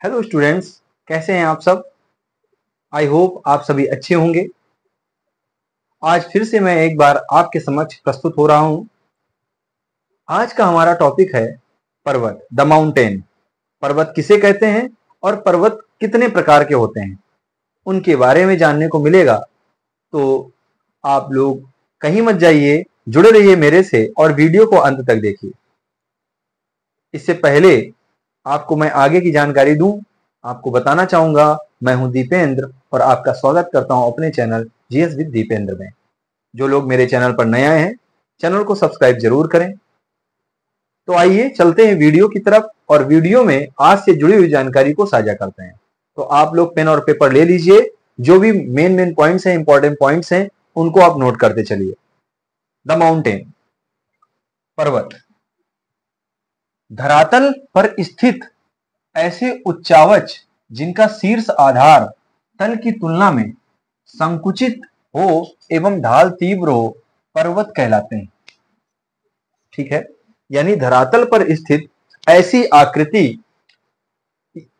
Hello students, कैसे हैं आप सब। आई होप आप सभी अच्छे होंगे। आज फिर से मैं एक बार आपके समक्ष प्रस्तुत हो रहा हूं। आज का हमारा टॉपिक है पर्वत, द माउंटेन। पर्वत किसे कहते हैं और पर्वत कितने प्रकार के होते हैं, उनके बारे में जानने को मिलेगा। तो आप लोग कहीं मत जाइए, जुड़े रहिए मेरे से और वीडियो को अंत तक देखिए। इससे पहले आपको मैं आगे की जानकारी दूं, आपको बताना चाहूंगा मैं हूं दीपेंद्र और आपका स्वागत करता हूं अपने चैनल जीएस विद दीपेंद्र में। जो लोग मेरे चैनल पर नए आए हैं, चैनल को सब्सक्राइब जरूर करें। तो आइए चलते हैं वीडियो की तरफ और वीडियो में आज से जुड़ी हुई जानकारी को साझा करते हैं। तो आप लोग पेन और पेपर ले लीजिए, जो भी मेन पॉइंट्स हैं, इंपॉर्टेंट पॉइंट्स हैं, उनको आप नोट करते चलिए। द माउंटेन, पर्वत, धरातल पर स्थित ऐसे उच्चावच जिनका शीर्ष आधार तल की तुलना में संकुचित हो एवं ढाल तीव्र हो, पर्वत कहलाते हैं। ठीक है, यानी धरातल पर स्थित ऐसी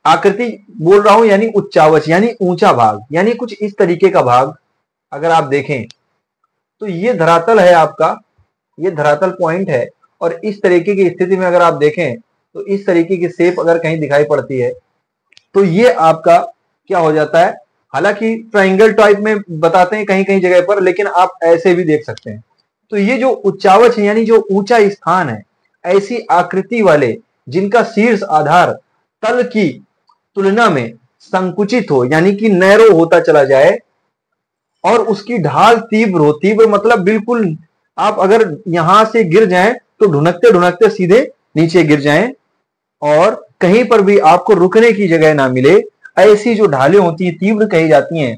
आकृति बोल रहा हूं, यानी उच्चावच यानी ऊंचा भाग, यानी कुछ इस तरीके का भाग अगर आप देखें तो ये धरातल है आपका, ये धरातल पॉइंट है। और इस तरीके की स्थिति में अगर आप देखें तो इस तरीके की शेप अगर कहीं दिखाई पड़ती है तो ये आपका क्या हो जाता है। हालांकि ट्रायंगल टाइप में बताते हैं कहीं कहीं जगह पर, लेकिन आप ऐसे भी देख सकते हैं। तो ये जो उच्चावच है यानी जो ऊंचा स्थान है, ऐसी आकृति वाले जिनका शीर्ष आधार तल की तुलना में संकुचित हो, यानी कि नैरो होता चला जाए, और उसकी ढाल तीव्र हो। तीव्र मतलब बिल्कुल आप अगर यहां से गिर जाएं तो ढुनकते ढुनकते सीधे नीचे गिर जाएं और कहीं पर भी आपको रुकने की जगह ना मिले, ऐसी जो ढालें होती हैं तीव्र कही जाती हैं।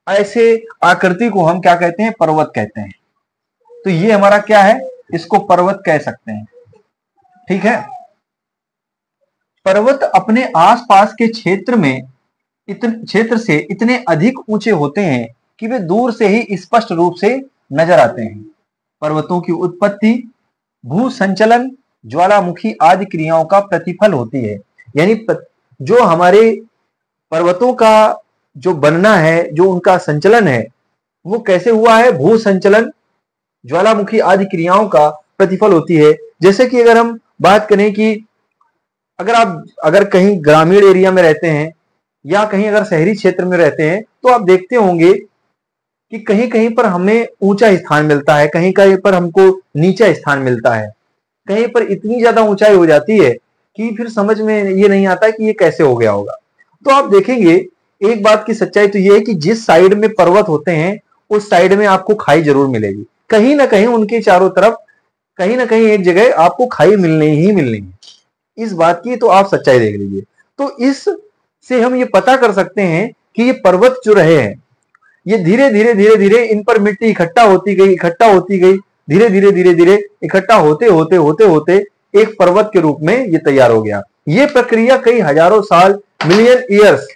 ऐसे आकृति को हम क्या कहते हैं, पर्वत कहते हैं। तो ये हमारा क्या है, इसको पर्वत कह सकते हैं। ठीक है, पर्वत अपने आसपास के क्षेत्र से इतने अधिक ऊंचे होते हैं कि वे दूर से ही स्पष्ट रूप से नजर आते हैं। पर्वतों की उत्पत्ति भू संचलन, ज्वालामुखी आदि क्रियाओं का प्रतिफल होती है। यानी जो हमारे पर्वतों का जो बनना है, जो उनका संचलन है, वो कैसे हुआ है, भू संचलन, ज्वालामुखी आदि क्रियाओं का प्रतिफल होती है। जैसे कि अगर हम बात करें कि अगर कहीं ग्रामीण एरिया में रहते हैं या कहीं अगर शहरी क्षेत्र में रहते हैं तो आप देखते होंगे कि कहीं कहीं पर हमें ऊंचा स्थान मिलता है, कहीं कहीं पर हमको नीचा स्थान मिलता है। कहीं पर इतनी ज्यादा ऊंचाई हो जाती है कि फिर समझ में ये नहीं आता कि ये कैसे हो गया होगा। तो आप देखेंगे एक बात की सच्चाई तो ये है कि जिस साइड में पर्वत होते हैं उस साइड में आपको खाई जरूर मिलेगी। कहीं ना कहीं उनके चारों तरफ कहीं ना कहीं एक जगह आपको खाई मिलनी ही मिलनी है। इस बात की तो आप सच्चाई देख लीजिए। तो इस से हम ये पता कर सकते हैं कि ये पर्वत जो रहे हैं, ये धीरे धीरे इन पर मिट्टी इकट्ठा होती गई, धीरे धीरे इकट्ठा होते एक पर्वत के रूप में ये तैयार हो गया। ये प्रक्रिया कई हजारों साल, मिलियन ईयर्स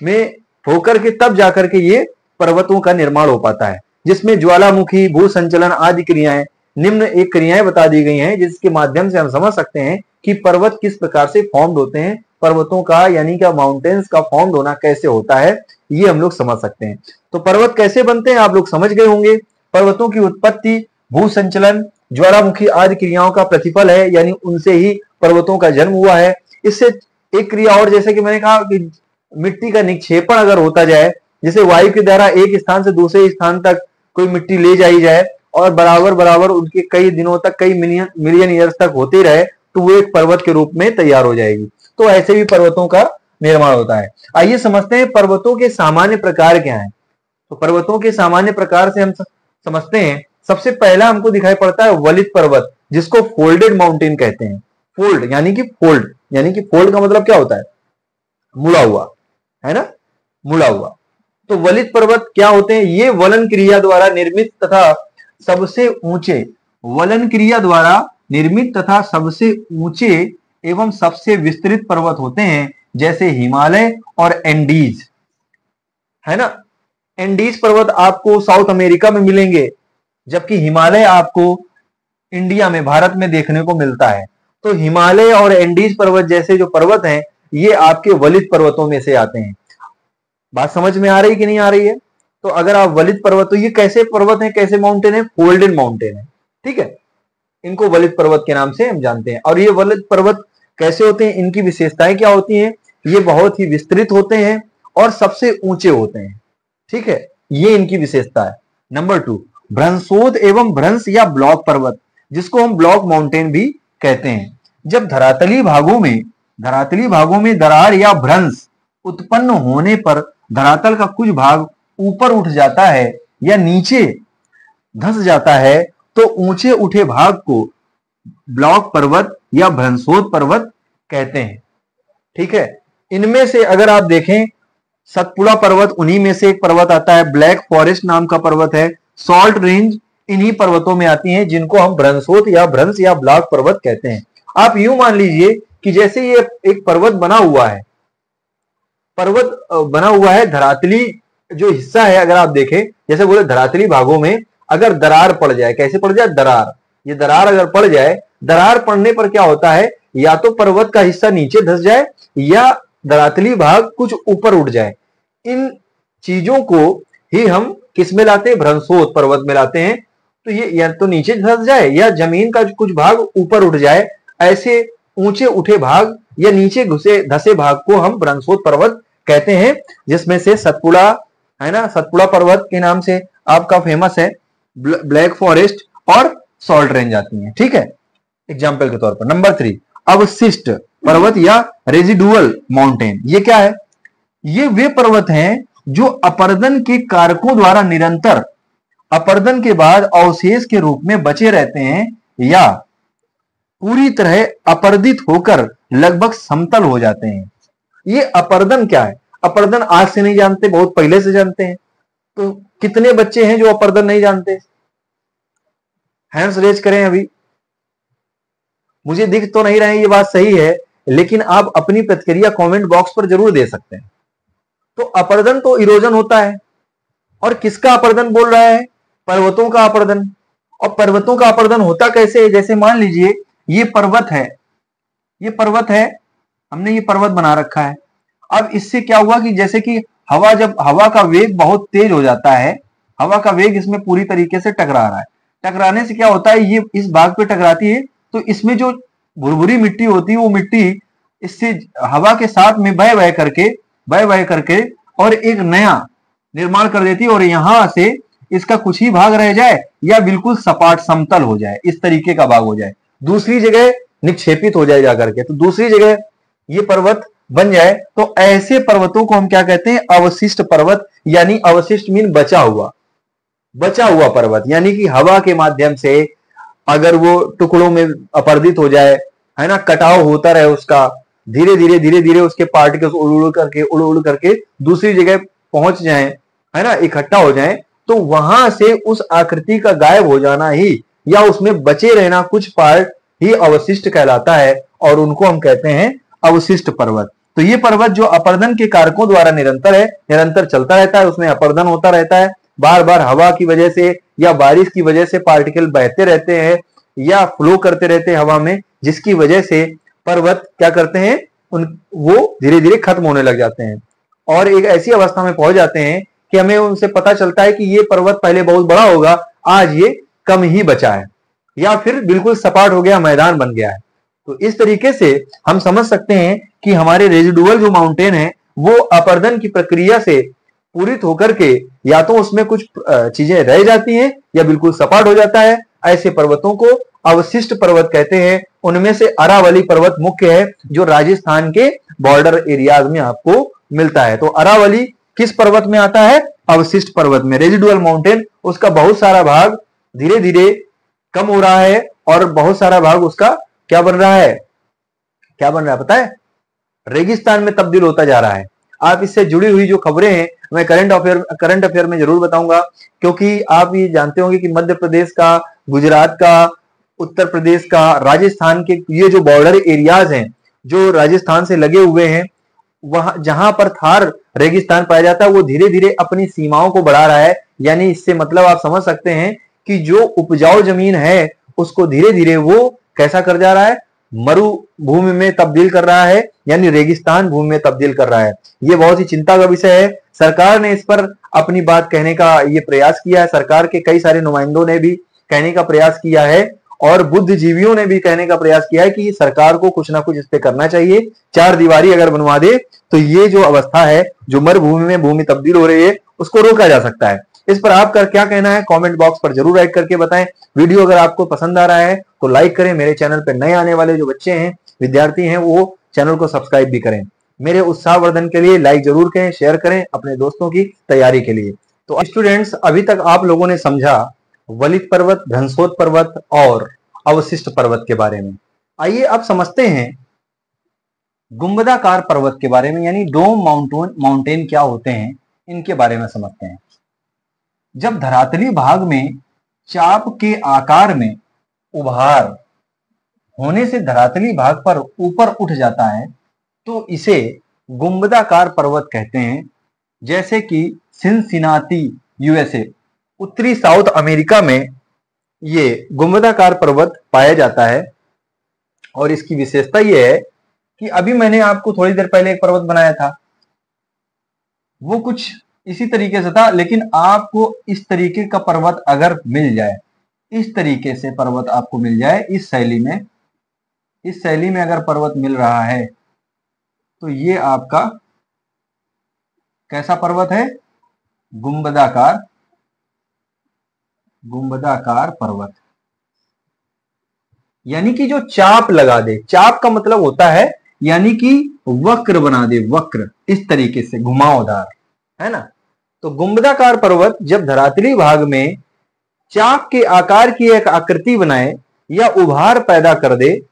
में होकर के तब जाकर के ये पर्वतों का निर्माण हो पाता है, जिसमें ज्वालामुखी, भू संचलन आदि क्रियाएं, निम्न एक क्रियाएं बता दी गई हैं जिसके माध्यम से हम समझ सकते हैं कि पर्वत किस प्रकार से फॉर्म्ड होते हैं। पर्वतों का यानी कि माउंटेन्स का फॉर्म्ड होना कैसे होता है, ये हम लोग समझ सकते हैं। तो पर्वत कैसे बनते हैं आप लोग समझ गए होंगे। पर्वतों की उत्पत्ति भू संचलन, ज्वालामुखी आदि क्रियाओं का प्रतिफल है, यानी उनसे ही पर्वतों का जन्म हुआ है। इससे एक क्रिया और, जैसे कि मैंने कहा कि मिट्टी का निक्षेपण अगर होता जाए, जैसे वायु के द्वारा एक स्थान से दूसरे स्थान तक कोई मिट्टी ले जाई जाए और बराबर उनके कई दिनों तक, कई मिलियन ईयर्स तक होते रहे, तो वो एक पर्वत के रूप में तैयार हो जाएगी। तो ऐसे भी पर्वतों का निर्माण होता है। आइए समझते हैं पर्वतों के सामान्य प्रकार क्या हैं। तो पर्वतों के सामान्य प्रकार से हम समझते हैं, सबसे पहला हमको दिखाई पड़ता है वलित पर्वत, जिसको फोल्डेड माउंटेन कहते हैं। फोल्ड यानी कि फोल्ड का मतलब क्या होता है, मुड़ा हुआ, है ना, मुड़ा हुआ। तो वलित पर्वत क्या होते हैं, ये वलन क्रिया द्वारा निर्मित तथा सबसे ऊंचे एवं सबसे विस्तृत पर्वत होते हैं, जैसे हिमालय और एंडीज, है ना। एंडीज पर्वत आपको साउथ अमेरिका में मिलेंगे, जबकि हिमालय आपको इंडिया में, भारत में देखने को मिलता है। तो हिमालय और एंडीज पर्वत जैसे जो पर्वत हैं, ये आपके वलित पर्वतों में से आते हैं। बात समझ में आ रही कि नहीं आ रही है? तो अगर आप वलित पर्वत, तो ये कैसे पर्वत है, कैसे माउंटेन है? फोल्डेड माउंटेन है, ठीक है। इनको वलित पर्वत के नाम से हम जानते हैं। और ये वलित पर्वत कैसे होते हैं, इनकी विशेषताएं क्या होती हैं? ये बहुत ही विस्तृत होते हैं और सबसे ऊंचे होते हैं, ठीक है। ये इनकी विशेषता है। नंबर 2, भ्रंशोद एवं भ्रंश या ब्लॉक पर्वत, जिसको हम ब्लॉक माउंटेन भी कहते हैं। जब धरातली भागों में दरार या भ्रंश उत्पन्न होने पर धरातल का कुछ भाग ऊपर उठ जाता है या नीचे धंस जाता है, तो ऊंचे उठे भाग को ब्लॉक पर्वत या भ्रंशोद पर्वत कहते हैं, ठीक है। इनमें से अगर आप देखें, सतपुड़ा पर्वत उन्हीं में से एक पर्वत आता है, ब्लैक फॉरेस्ट नाम का पर्वत है, सॉल्ट रेंज इन्हीं पर्वतों में आती हैं, जिनको हम भ्रंशोद या भ्रंश या ब्लॉक पर्वत कहते हैं। आप यूं मान लीजिए कि जैसे ये एक पर्वत बना हुआ है, धरातली जो हिस्सा है, अगर आप देखें, जैसे बोले धरातली भागों में अगर दरार पड़ जाए, कैसे पड़ जाए? दरार। ये दरार अगर पड़ जाए, दरार पड़ने पर क्या होता है, या तो पर्वत का हिस्सा नीचे धंस जाए या धरातली भाग कुछ ऊपर उठ जाए। इन चीजों को ही हम किस में लाते हैं? भ्रंशोद पर्वत में लाते हैं। तो ये या तो नीचे धंस जाए या जमीन का कुछ भाग ऊपर उठ जाए, ऐसे ऊंचे उठे भाग या नीचे धसे भाग को हम भ्रंशोद पर्वत कहते हैं, जिसमें से सतपुड़ा है ना, सतपुड़ा पर्वत के नाम से आपका फेमस है, ब्लैक फॉरेस्ट और सॉल्ट रेंज आती हैं, ठीक है, एग्जाम्पल के तौर पर। नंबर 3, अवशिष्ट पर्वत या रेजिडुअल माउंटेन। ये क्या है? ये वे पर्वत हैं जो अपर्दन के कारकों द्वारा निरंतर अपर्दन के बाद अवशेष के रूप में बचे रहते हैं या पूरी तरह अपर्दित होकर लगभग समतल हो जाते हैं। ये अपर्दन क्या है? अपर्दन आज से नहीं जानते, बहुत पहले से जानते हैं। तो कितने बच्चे हैं जो अपर्दन नहीं जानते? हैंड्स रेज करें अभी। मुझे दिख तो नहीं रहे, ये बात सही है, लेकिन आप अपनी प्रतिक्रिया कमेंट बॉक्स पर जरूर दे सकते हैं। तो अपर्दन तो इरोजन होता है, और किसका अपर्दन बोल रहा है? पर्वतों का अपर्दन। और पर्वतों का अपर्दन होता कैसे है? जैसे मान लीजिए ये पर्वत है, हमने ये पर्वत बना रखा है। अब इससे क्या हुआ कि जैसे कि हवा का वेग बहुत तेज हो जाता है, हवा का वेग इसमें पूरी तरीके से टकरा रहा है। टकराने से क्या होता है, ये इस भाग पे टकराती है, तो इसमें जो भुरभुरी मिट्टी होती है, वो मिट्टी इससे हवा के साथ में बह बह करके और एक नया निर्माण कर देती है, और यहां से इसका कुछ ही भाग रह जाए या बिल्कुल सपाट समतल हो जाए, इस तरीके का भाग हो जाए, दूसरी जगह निक्षेपित हो जाए जाकर के, तो दूसरी जगह ये पर्वत बन जाए। तो ऐसे पर्वतों को हम क्या कहते हैं? अवशिष्ट पर्वत, यानी अवशिष्ट मीन बचा हुआ पर्वत, यानी कि हवा के माध्यम से अगर वो टुकड़ों में अपर्दित हो जाए, है ना, कटाव होता रहे उसका, धीरे धीरे उसके पार्टिकल्स उड़ उड़ करके दूसरी जगह पहुंच जाए, है ना, इकट्ठा हो जाए, तो वहां से उस आकृति का गायब हो जाना ही या उसमें बचे रहना कुछ पार्ट ही अवशिष्ट कहलाता है, और उनको हम कहते हैं अवशिष्ट पर्वत। तो ये पर्वत जो अपर्दन के कारकों द्वारा निरंतर चलता रहता है, उसमें अपर्दन होता रहता है, बार बार हवा की वजह से या बारिश की वजह से पार्टिकल बहते रहते हैं या फ्लो करते रहते हैं हवा में, जिसकी वजह से पर्वत क्या करते हैं, वो धीरे धीरे खत्म होने लग जाते हैं, और एक ऐसी अवस्था में पहुंच जाते हैं कि हमें उनसे पता चलता है कि ये पर्वत पहले बहुत बड़ा होगा, आज ये कम ही बचा है, या फिर बिल्कुल सपाट हो गया, मैदान बन गया है। तो इस तरीके से हम समझ सकते हैं कि हमारे रेजिडुअल जो माउंटेन है, वो अपर्दन की प्रक्रिया से पूरित होकर के या तो उसमें कुछ चीजें रह जाती हैं या बिल्कुल सपाट हो जाता है। ऐसे पर्वतों को अवशिष्ट पर्वत कहते हैं। उनमें से अरावली पर्वत मुख्य है, जो राजस्थान के बॉर्डर एरियाज में आपको मिलता है। तो अरावली किस पर्वत में आता है? अवशिष्ट पर्वत में। रेजिडुअल माउंटेन, उसका बहुत सारा भाग धीरे धीरे कम हो रहा है और बहुत सारा भाग उसका क्या बन रहा है पता है? रेगिस्तान में तब्दील होता जा रहा है। आप इससे जुड़ी हुई जो खबरें हैं मैं करंट अफेयर में जरूर बताऊंगा, क्योंकि आप ये जानते होंगे कि मध्य प्रदेश का, गुजरात का, उत्तर प्रदेश का, राजस्थान के ये जो बॉर्डर एरियाज हैं जो राजस्थान से लगे हुए हैं, वहां जहां पर थार रेगिस्तान पाया जाता है, वो धीरे धीरे अपनी सीमाओं को बढ़ा रहा है। यानी इससे मतलब आप समझ सकते हैं कि जो उपजाऊ जमीन है उसको धीरे धीरे वो कैसा कर जा रहा है, मरुभूमि में तब्दील कर रहा है, यानी रेगिस्तान भूमि में तब्दील कर रहा है। ये बहुत ही चिंता का विषय है। सरकार ने इस पर अपनी बात कहने का ये प्रयास किया है। सरकार के कई सारे नुमाइंदों ने भी कहने का प्रयास किया है और बुद्धिजीवियों ने भी कहने का प्रयास किया है कि सरकार को कुछ ना कुछ इस पे करना चाहिए। चार दीवारी अगर बनवा दे तो ये जो अवस्था है, जो मरुभूमि में भूमि तब्दील हो रही है, उसको रोका जा सकता है। इस पर आपका क्या कहना है कमेंट बॉक्स पर जरूर राइट करके बताएं। वीडियो अगर आपको पसंद आ रहा है तो लाइक करें। मेरे चैनल पर नए आने वाले जो बच्चे हैं, विद्यार्थी हैं, वो चैनल को सब्सक्राइब भी करें। मेरे उत्साहवर्धन के लिए लाइक जरूर करें, शेयर करें अपने दोस्तों की तैयारी के लिए। तो स्टूडेंट्स, अभी तक आप लोगों ने समझा वलित पर्वत, भ्रंशोत पर्वत और अवशिष्ट पर्वत के बारे में। आइए अब समझते हैं गुंबदाकार पर्वत के बारे में, यानी डोम माउंटेन क्या होते हैं, इनके बारे में समझते हैं। जब धरातली भाग में चाप के आकार में उभार होने से धरातली भाग पर ऊपर उठ जाता है तो इसे गुंबदाकार पर्वत कहते हैं। जैसे कि सिनसिनाटी यूएसए, उत्तरी साउथ अमेरिका में ये गुंबदाकार पर्वत पाया जाता है। और इसकी विशेषता यह है कि अभी मैंने आपको थोड़ी देर पहले एक पर्वत बनाया था, वो कुछ इसी तरीके से था, लेकिन आपको इस तरीके का पर्वत अगर मिल जाए, इस तरीके से पर्वत आपको मिल जाए, इस शैली में अगर पर्वत मिल रहा है तो ये आपका कैसा पर्वत है? गुंबदाकार पर्वत। यानी कि जो चाप लगा दे, चाप का मतलब होता है यानी कि वक्र बना दे, वक्र, इस तरीके से घुमावदार, है ना। तो गुंबदाकार पर्वत जब धरातली भाग में चाप के आकार की एक आकृति बनाए या उभार पैदा कर दे,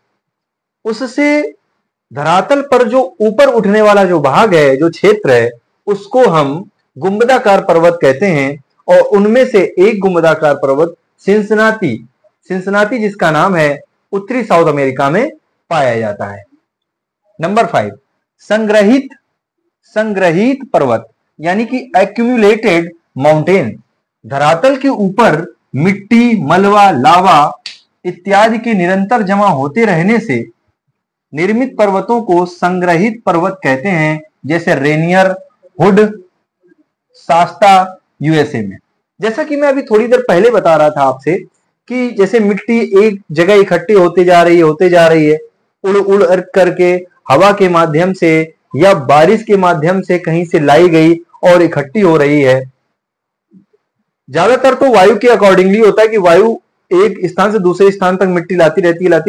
उससे धरातल पर जो ऊपर उठने वाला जो भाग है, जो क्षेत्र है, उसको हम गुंबदाकार पर्वत कहते हैं। और उनमें से एक गुंबदाकार पर्वत सिनसिनाटी जिसका नाम है, उत्तरी साउथ अमेरिका में पाया जाता है। नंबर 5, संग्रहित पर्वत, यानी कि एक्यूमुलेटेड माउंटेन। धरातल के ऊपर मिट्टी, मलबा, लावा इत्यादि के निरंतर जमा होते रहने से निर्मित पर्वतों को संग्रहित पर्वत कहते हैं। जैसे रेनियर, हुड, शास्ता यूएसए में। जैसा कि मैं अभी थोड़ी देर पहले बता रहा था आपसे कि जैसे मिट्टी एक जगह इकट्ठी होते जा रही है, उड़ करके हवा के माध्यम से या बारिश के माध्यम से कहीं से लाई गई और इकट्ठी हो रही है। ज्यादातर तो वायु के अकॉर्डिंगली होता है कि वायु एक स्थान से दूसरे स्थान तक मिट्टी लाती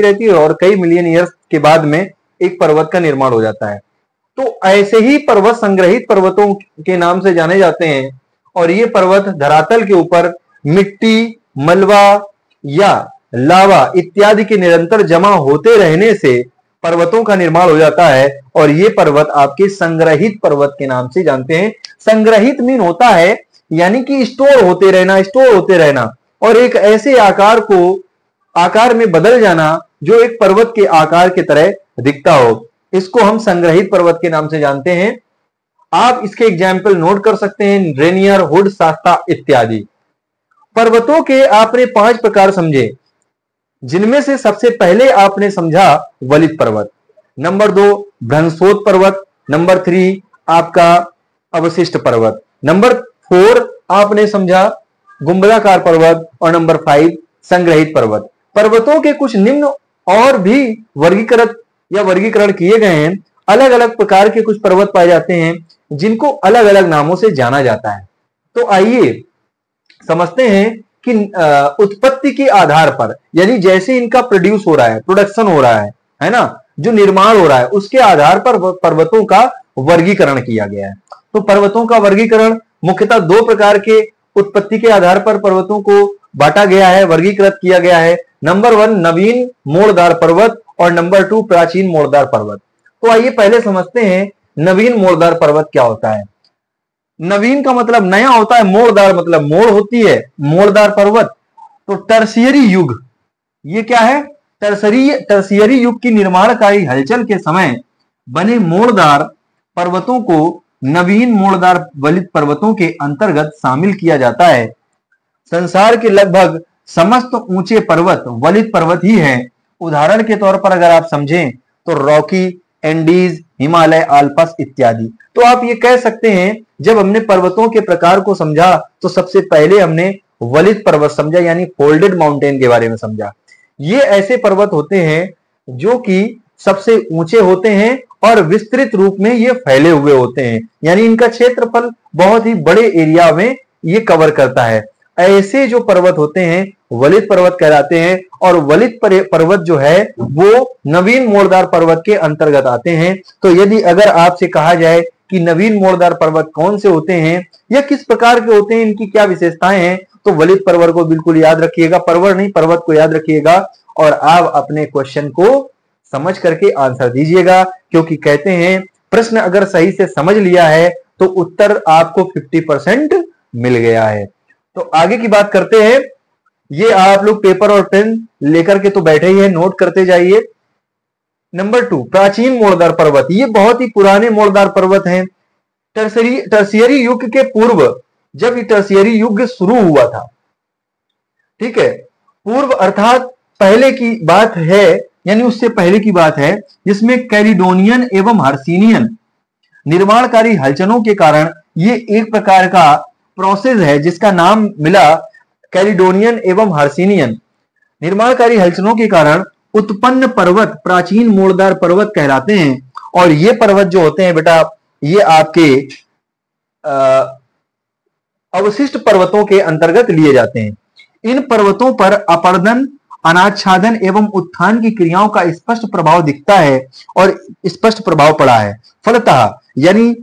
रहती है और कई मिलियन ईयर्स के बाद में एक पर्वत का निर्माण हो जाता है। तो ऐसे ही पर्वत संग्रहित पर्वतों के नाम से जाने जाते हैं। और ये पर्वत धरातल के ऊपर मिट्टी, मलबा या लावा इत्यादि के निरंतर जमा होते रहने से पर्वतों का निर्माण हो जाता है। और ये पर्वत आपके संग्रहित पर्वत के नाम से जानते हैं। संग्रहित मीन होता है यानी कि स्टोर होते रहना और एक ऐसे आकार में बदल जाना जो एक पर्वत के आकार की तरह दिखता हो, इसको हम संग्रहित पर्वत के नाम से जानते हैं। आप इसके एग्जाम्पल नोट कर सकते हैं, रेनियर, हुड, शास्ता इत्यादि। पर्वतों के आपने 5 प्रकार समझे, जिनमें से सबसे पहले आपने समझा वलित पर्वत, नंबर 2 भ्रंशोत पर्वत, नंबर 3 आपका अवशिष्ट पर्वत, नंबर 4 आपने समझा गुंबदाकार पर्वत और नंबर 5 संग्रहित पर्वत। पर्वतों के कुछ निम्न और भी वर्गीकरण किए गए हैं। अलग अलग प्रकार के कुछ पर्वत पाए जाते हैं जिनको अलग अलग नामों से जाना जाता है। तो आइए समझते हैं कि उत्पत्ति के आधार पर, यानी जैसे इनका प्रोडक्शन हो रहा है ना, जो निर्माण हो रहा है, उसके आधार पर पर्वतों का वर्गीकरण किया गया है। तो पर्वतों का वर्गीकरण मुख्यतः 2 प्रकार के उत्पत्ति के आधार पर पर्वतों को बांटा गया है, वर्गीकृत किया गया है। नंबर 1 नवीन मोड़दार पर्वत और नंबर 2 प्राचीन मोड़दार पर्वत। तो आइए पहले समझते हैं नवीन मोड़दार पर्वत क्या होता है। नवीन का मतलब नया होता है, मोड़दार मतलब मोड़ होती है, मोड़दार पर्वत। तो टर्शियरी युग, ये क्या है? टर्शियरी युग की निर्माणकारी हलचल के समय बने मोड़दार पर्वतों को नवीन मोड़दार वलित पर्वतों के अंतर्गत शामिल किया जाता है। संसार के लगभग समस्त ऊंचे पर्वत वलित पर्वत ही हैं उदाहरण के तौर पर अगर आप समझें तो रॉकी, एंडीज, हिमालय, आल्प्स इत्यादि। तो आप ये कह सकते हैं जब हमने पर्वतों के प्रकार को समझा तो सबसे पहले हमने वलित पर्वत समझा, यानी फोल्डेड माउंटेन के बारे में समझा। ये ऐसे पर्वत होते हैं जो कि सबसे ऊंचे होते हैं और विस्तृत रूप में ये फैले हुए होते हैं, यानी इनका क्षेत्रफल बहुत ही बड़े एरिया में ये कवर करता है। ऐसे जो पर्वत होते हैं वलित पर्वत कहलाते हैं, और वलित पर्वत जो है वो नवीन मोड़दार पर्वत के अंतर्गत आते हैं। तो यदि अगर आपसे कहा जाए कि नवीन मोड़दार पर्वत कौन से होते हैं या किस प्रकार के होते हैं, इनकी क्या विशेषताएं हैं, तो वलित पर्वत को बिल्कुल याद रखिएगा, पर्वत नहीं पर्वत को याद रखिएगा, और आप अपने क्वेश्चन को समझ करके आंसर दीजिएगा, क्योंकि कहते हैं प्रश्न अगर सही से समझ लिया है तो उत्तर आपको 50% मिल गया है। तो आगे की बात करते हैं। ये आप लोग पेपर और पेन लेकर के तो बैठे ही है, नोट करते जाइए। नंबर 2, प्राचीन मोड़दार पर्वत। ये बहुत ही पुराने मोड़दार पर्वत हैं। टर्शियरी युग के पूर्व, जब ये टर्शियरी युग शुरू हुआ था, ठीक है, पूर्व अर्थात पहले की बात है, यानी उससे पहले की बात है, जिसमें कैलिडोनियन एवं हर्सिनियन निर्माणकारी हलचलों के कारण ये एक प्रकार का प्रोसेस है जिसका नाम मिला कैलिडोनियन एवं हर्सिनियन निर्माणकारी हलचलों के कारण उत्पन्न पर्वत प्राचीन मोड़दार पर्वत कहलाते हैं। और ये पर्वत जो होते हैं बेटा, ये आपके अवशिष्ट पर्वतों के अंतर्गत लिए जाते हैं। इन पर्वतों पर अपर्दन, अनाच्छादन एवं उत्थान की क्रियाओं का स्पष्ट प्रभाव दिखता है और स्पष्ट प्रभाव पड़ा है। फलतः यानी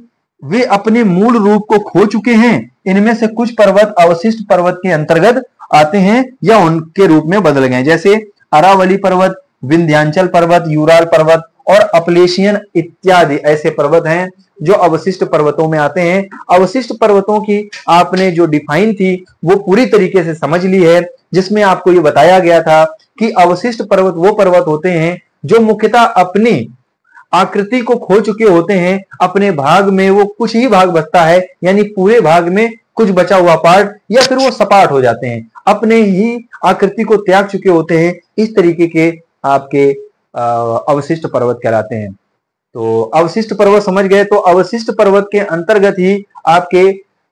वे अपने मूल रूप को खो चुके हैं। इनमें से कुछ पर्वत अवशिष्ट पर्वत के अंतर्गत आते हैं या उनके रूप में बदल गए, जैसे अरावली पर्वत, विंध्याचल पर्वत, यूराल पर्वत और अपलेशियन इत्यादि ऐसे पर्वत हैं जो अवशिष्ट पर्वतों में आते हैं। अवशिष्ट पर्वतों की आपने जो डिफाइन थी वो पूरी तरीके से समझ ली है, जिसमें आपको ये बताया गया था कि अवशिष्ट पर्वत वो पर्वत होते हैं जो मुख्यतः अपनी आकृति को खो चुके होते हैं। अपने भाग में वो कुछ ही भाग बचता है, यानी पूरे भाग में कुछ बचा हुआ पार्ट, या फिर वो सपाट हो जाते हैं, अपने ही आकृति को त्याग चुके होते हैं। इस तरीके के आपके अवशिष्ट पर्वत कहलाते हैं। तो अवशिष्ट पर्वत समझ गए। तो अवशिष्ट पर्वत के अंतर्गत ही आपके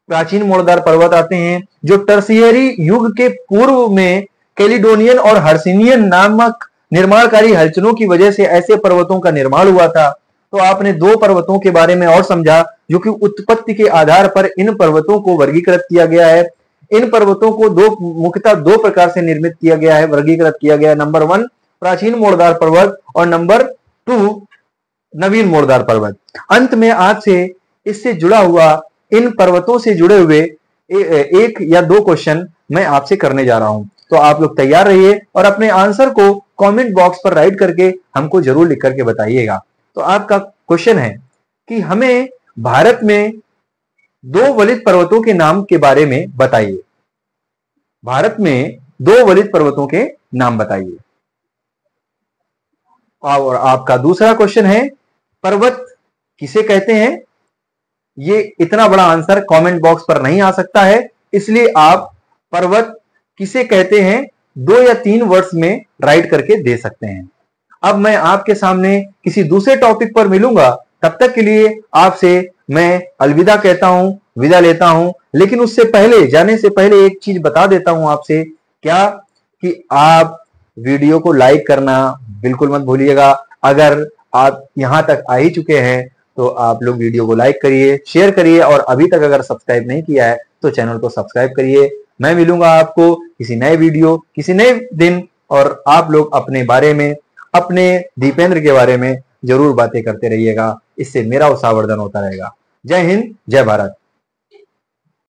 प्राचीन मोड़दार पर्वत आते हैं, जो टर्शियरी युग के पूर्व में कैलिडोनियन और हर्सिनियन नामक निर्माणकारी हलचलों की वजह से ऐसे पर्वतों का निर्माण हुआ था। तो आपने 2 पर्वतों के बारे में और समझा, जो कि उत्पत्ति के आधार पर इन पर्वतों को वर्गीकृत किया गया है। इन पर्वतों को मुख्यतः 2 प्रकार से निर्मित किया गया है, वर्गीकृत किया गया है। नंबर 1 प्राचीन मोड़दार पर्वत और नंबर 2 नवीन मोड़दार पर्वत। अंत में आपसे इससे जुड़ा हुआ, इन पर्वतों से जुड़े हुए 1 या 2 क्वेश्चन मैं आपसे करने जा रहा हूं। तो आप लोग तैयार रहिए और अपने आंसर को कमेंट बॉक्स पर राइट करके हमको जरूर लिख करके बताइएगा। तो आपका क्वेश्चन है कि हमें भारत में 2 वलित पर्वतों के नाम के बारे में बताइए। भारत में 2 वलित पर्वतों के नाम बताइए। और आपका दूसरा क्वेश्चन है, पर्वत किसे कहते हैं? ये इतना बड़ा आंसर कमेंट बॉक्स पर नहीं आ सकता है, इसलिए आप पर्वत किसे कहते हैं 2 या 3 वर्ड्स में राइट करके दे सकते हैं। अब मैं आपके सामने किसी दूसरे टॉपिक पर मिलूंगा, तब तक के लिए आपसे मैं अलविदा कहता हूं, विदा लेता हूं। लेकिन उससे पहले, जाने से पहले एक चीज बता देता हूं आपसे, क्या कि आप वीडियो को लाइक करना बिल्कुल मत भूलिएगा। अगर आप यहां तक आ ही चुके हैं तो आप लोग वीडियो को लाइक करिए, शेयर करिए, और अभी तक अगर सब्सक्राइब नहीं किया है तो चैनल को सब्सक्राइब करिए। मैं मिलूंगा आपको किसी नए वीडियो, किसी नए दिन, और आप लोग अपने बारे में, अपने दीपेंद्र के बारे में जरूर बातें करते रहिएगा। इससे मेरा उत्साहवर्धन होता रहेगा। जय हिंद, जय भारत।